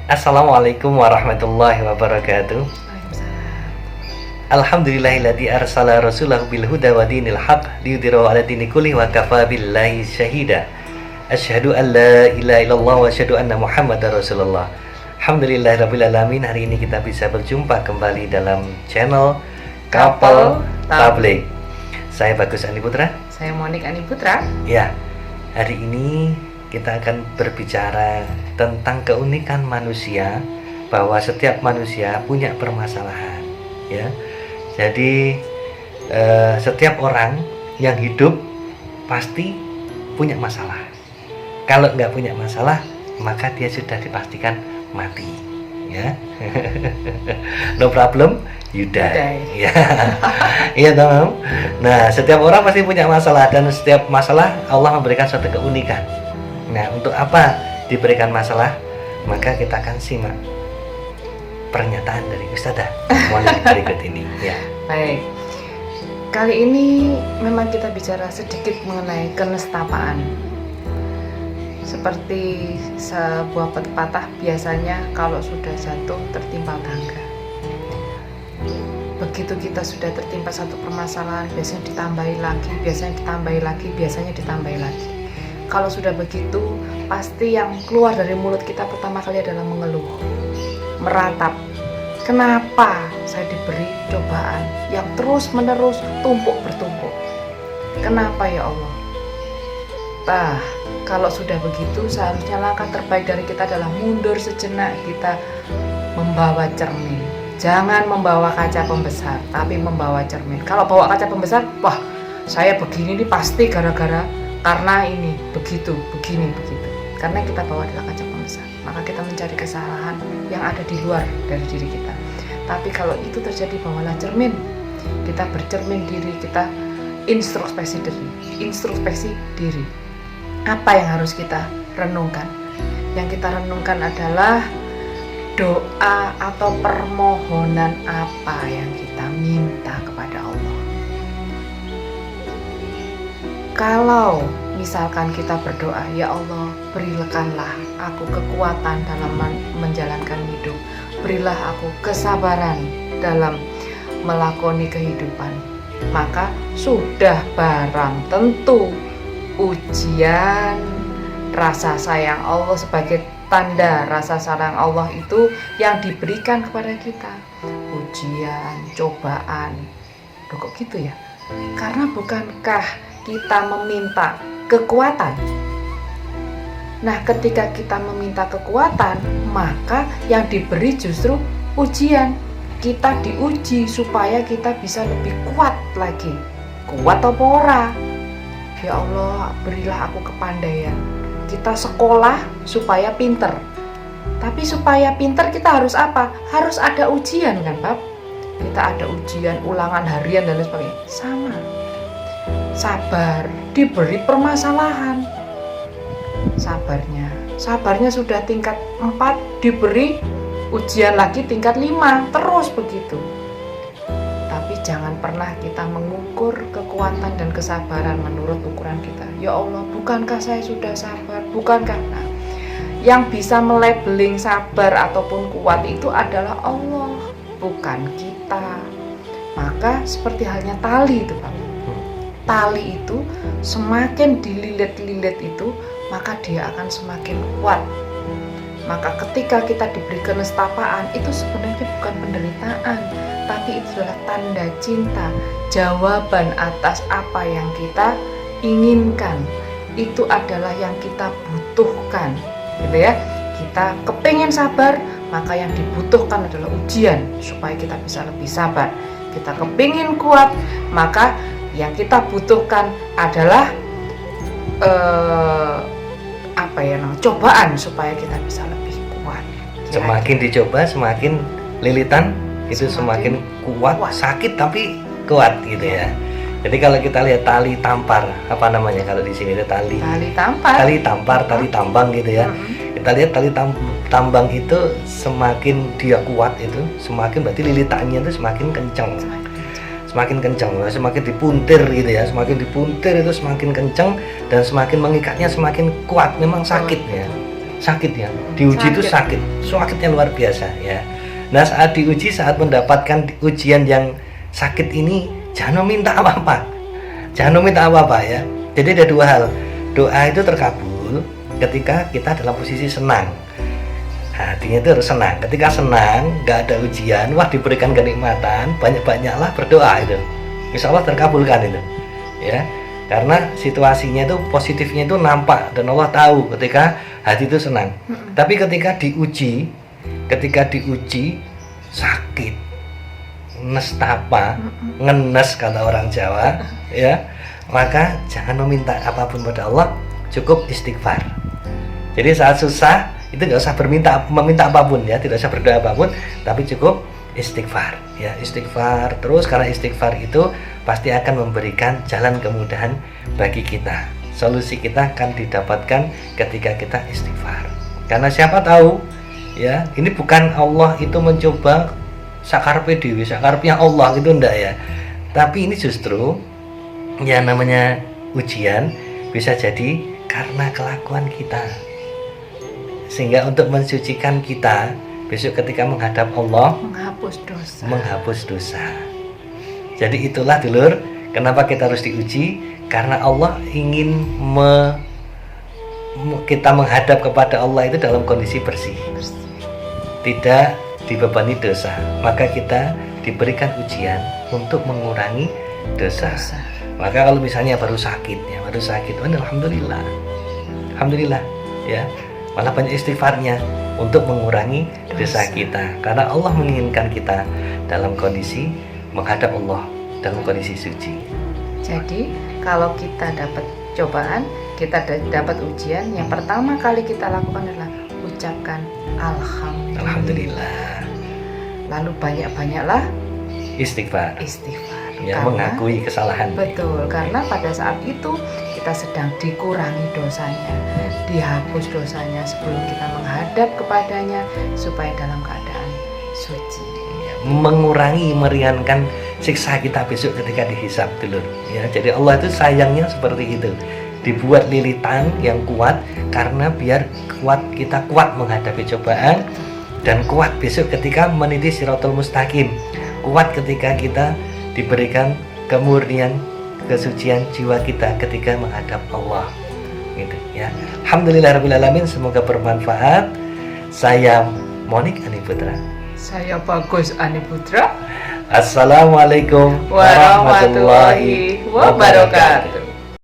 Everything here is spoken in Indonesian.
Assalamualaikum warahmatullahi wabarakatuh. Waalaikumsalam. Alhamdulillahilladzi arsala rasulahu bil huda wa dinil haq liyudhhirahu 'ala dini kulli wa kafa billahi syahida. Asyhadu an la ilaha illallah wa asyhadu anna Muhammadar Rasulullah. Alhamdulillahirabbil alamin. Hari ini kita bisa berjumpa kembali dalam channel Kapal Tablik. Saya Bagus Andi Putra. Saya Monik Ani Putra. Ya, hari ini kita akan berbicara tentang keunikan manusia, bahwa setiap manusia punya permasalahan, ya. Jadi setiap orang yang hidup pasti punya masalah. Kalau nggak punya masalah, maka dia sudah dipastikan mati, ya. No problem, you die. Ya, iya dong. Nah, setiap orang pasti punya masalah, dan setiap masalah Allah memberikan suatu keunikan. Nah, untuk apa diberikan masalah? Maka kita akan simak pernyataan dari Ustazah Monik berikut ini, ya. Baik. Kali ini memang kita bicara sedikit mengenai kenestapaan. Seperti sebuah pepatah, biasanya kalau sudah jatuh tertimpa tangga. Begitu kita sudah tertimpa satu permasalahan, biasanya ditambahi lagi, biasanya ditambahi lagi, biasanya ditambahi lagi. Kalau sudah begitu, pasti yang keluar dari mulut kita pertama kali adalah mengeluh, meratap. Kenapa saya diberi cobaan yang terus menerus tumpuk bertumpuk? Kenapa ya Allah? Kalau sudah begitu, seharusnya langkah terbaik dari kita adalah mundur sejenak, kita membawa cermin. Jangan membawa kaca pembesar, tapi membawa cermin. Kalau bawa kaca pembesar, wah, saya begini nih pasti gara-gara karena ini, begitu, begini, begitu. Karena kita bawa adalah kaca pembesar, maka kita mencari kesalahan yang ada di luar dari diri kita. Tapi kalau itu terjadi, bawalah cermin. Kita bercermin diri, kita introspeksi diri. Apa yang harus kita renungkan? Yang kita renungkan adalah doa atau permohonan apa yang kita minta kepada Allah. Kalau misalkan kita berdoa, ya Allah, berikanlah aku kekuatan dalam menjalankan hidup, berilah aku kesabaran dalam melakoni kehidupan, maka sudah barang tentu ujian rasa sayang Allah, sebagai tanda rasa sayang Allah itu yang diberikan kepada kita. Ujian, cobaan. Loh, kok gitu ya? Karena bukankah kita meminta kekuatan? Nah, ketika kita meminta kekuatan, maka yang diberi justru ujian. Kita diuji supaya kita bisa lebih kuat lagi. Kuat apa ora? Ya Allah, berilah aku kepandaian. Kita sekolah supaya pinter. Tapi supaya pinter kita harus apa? Harus ada ujian kan, Bab? Kita ada ujian, ulangan harian dan lain sebagainya. Sama. Sabar, diberi permasalahan. Sabarnya sudah tingkat 4, diberi ujian lagi tingkat 5, terus begitu. Tapi jangan pernah kita mengukur kekuatan dan kesabaran menurut ukuran kita. Ya Allah, bukankah saya sudah sabar? Bukankah? Nah, yang bisa melabeling sabar ataupun kuat itu adalah Allah, bukan kita. Maka seperti halnya tali itu, Pak. Tali itu semakin dililit-lilit itu, maka dia akan semakin kuat. Maka ketika kita diberi kenestapaan, itu sebenarnya bukan penderitaan, tapi itu adalah tanda cinta, jawaban atas apa yang kita inginkan. Itu adalah yang kita butuhkan, gitu ya. Kita kepingin sabar, maka yang dibutuhkan adalah ujian supaya kita bisa lebih sabar. Kita kepingin kuat, maka yang kita butuhkan adalah cobaan supaya kita bisa lebih kuat. Semakin dicoba, semakin lilitan itu semakin kuat. Sakit tapi kuat, gitu ya. Jadi kalau kita lihat tali tampar, apa namanya kalau di sini ada tali tampar, tali tambang gitu ya. Kita lihat tali tambang itu semakin dia kuat itu, semakin berarti lilitannya itu semakin kencang. Semakin dipuntir gitu ya, semakin dipuntir itu semakin kencang dan semakin mengikatnya semakin kuat. Memang sakit ya. sakit ya. Diuji itu sakit, sakitnya luar biasa ya. Nah saat diuji, saat mendapatkan ujian yang sakit ini, jangan minta apa-apa, jangan minta apa-apa ya. Jadi ada dua hal, doa itu terkabul ketika kita dalam posisi senang. Hatinya itu harus senang. Ketika senang, nggak ada ujian, wah diberikan kenikmatan, banyak-banyaklah berdoa itu. Insya Allah terkabulkan itu, ya. Karena situasinya itu positifnya itu nampak dan Allah tahu ketika hati itu senang. Tapi ketika diuji sakit, nestapa, ngenes kata orang Jawa, ya, maka jangan meminta apapun pada Allah, cukup istighfar. Jadi saat susah itu nggak usah meminta apapun ya, tidak usah berdoa apapun, tapi cukup istighfar ya, istighfar terus, karena istighfar itu pasti akan memberikan jalan kemudahan bagi kita. Solusi kita akan didapatkan ketika kita istighfar. Karena siapa tahu ya, ini bukan Allah itu mencoba sakarpe dewi, sakarpnya Allah itu enggak ya. Tapi ini justru yang namanya ujian bisa jadi karena kelakuan kita. Sehingga untuk mensucikan kita besok ketika menghadap Allah, menghapus dosa. Jadi itulah dulur, kenapa kita harus diuji, karena Allah ingin kita menghadap kepada Allah itu dalam kondisi bersih, tidak dibebani dosa. Maka kita diberikan ujian untuk mengurangi dosa. Maka kalau misalnya baru sakit, alhamdulillah ya, malah banyak istighfarnya untuk mengurangi dosa kita, karena Allah menginginkan kita dalam kondisi menghadap Allah dalam kondisi suci. Jadi kalau kita dapat cobaan, kita dapat ujian, yang pertama kali kita lakukan adalah ucapkan alhamdulillah. Lalu banyak-banyaklah istighfar ya, mengakui kesalahan. Betul, karena pada saat itu kita sedang dikurangi dosanya, dihapus dosanya sebelum kita menghadap kepadanya supaya dalam keadaan suci ya, mengurangi, meringankan siksa kita besok ketika dihisab dulur ya. Jadi Allah itu sayangnya seperti itu, dibuat lilitan yang kuat karena biar kita kuat menghadapi cobaan, dan kuat besok ketika meniti Shirathul Mustaqim, kuat ketika kita diberikan kemurnian, kesucian jiwa kita ketika menghadap Allah gitu ya. Alhamdulillahirrahmanirrahim, semoga bermanfaat. Saya Monik Ani Putra. Saya Bagus Ani Putra. Assalamualaikum warahmatullahi wabarakatuh.